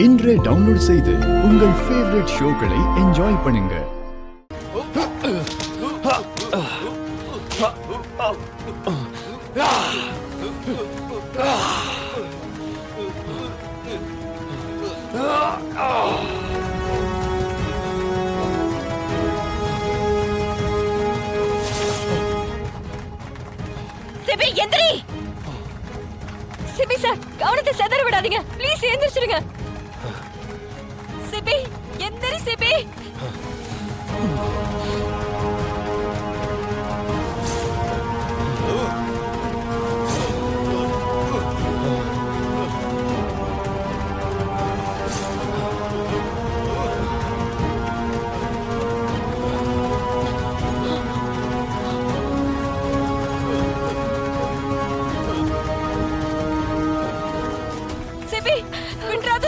இன்றே டவுன்லோட் செய்து உங்கள் ஃபேவரட் ஷோக்களை என்ஜாய் பண்ணுங்க. சிபி எந்திரி. சிபி சார், கவனத்தை செதற விடாதீங்க. ப்ளீஸ் எந்திரிச்சிடுங்க. சிபி எந்திரி. சிபி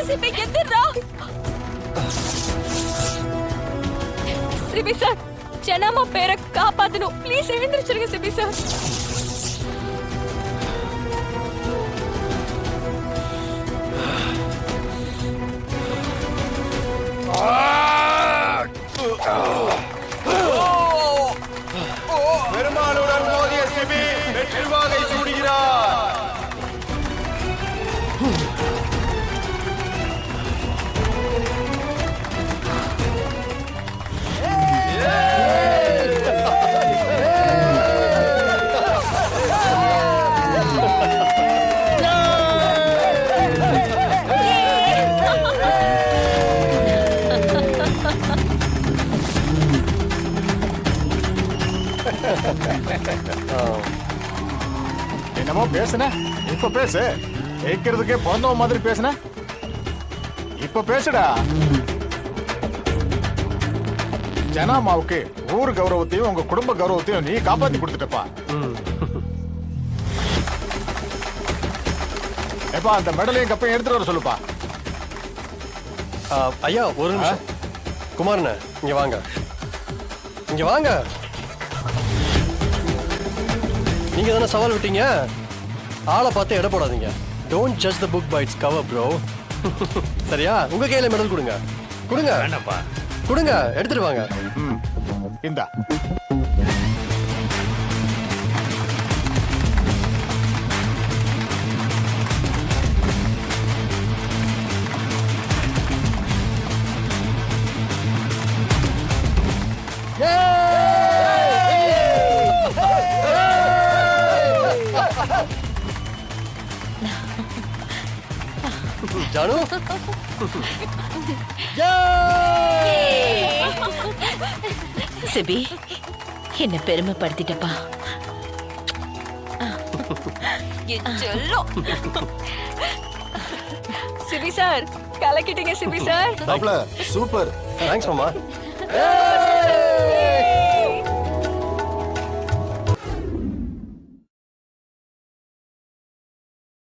சிபி எந்திரா. சிபி சார், ஜனமா பேரை காப்பாத்தணும். ப்ளீஸ் எழுந்திருச்சிருங்க சிபி சார். பெருமாளுடன் மோதிய சிபி வெற்றி வாகை சூடுகிறார். என்னமோ பேசுன, இப்ப பேசு. கேட்கறதுக்கே பிறந்தவ மாதிரி பேசுன, இப்ப பேசுடா. ஜனாமாவுக்கு ஊர் கௌரவத்தையும் உங்க குடும்ப கௌரவத்தையும் நீ காப்பாத்தி கொடுத்துட்டப்பா. எப்பா அந்த மெடலையும் கப்பையும் எடுத்துட்டு வர சொல்லுப்பா. ஐயா ஒரு நிமிஷம். குமாரண்ண இங்க வாங்க, இங்க வாங்க. நீங்க தானே சவால் விட்டீங்க. ஆளை பார்த்து எடை போடாதீங்க. Don't judge the book by its cover bro. சரியா? உங்க கையில மெடல் கொடுங்க. கொடுங்க. வேண்டாப்பா, கொடுங்க, எடுத்துட்டு வாங்க. இந்தா. ஜானு சிபி, என்ன பெருமைப்படுத்திட்டப்பா. சிபி சார், கலக்கிட்டீங்க சிபி சார். சூப்பர். தேங்க்ஸ் மாமா.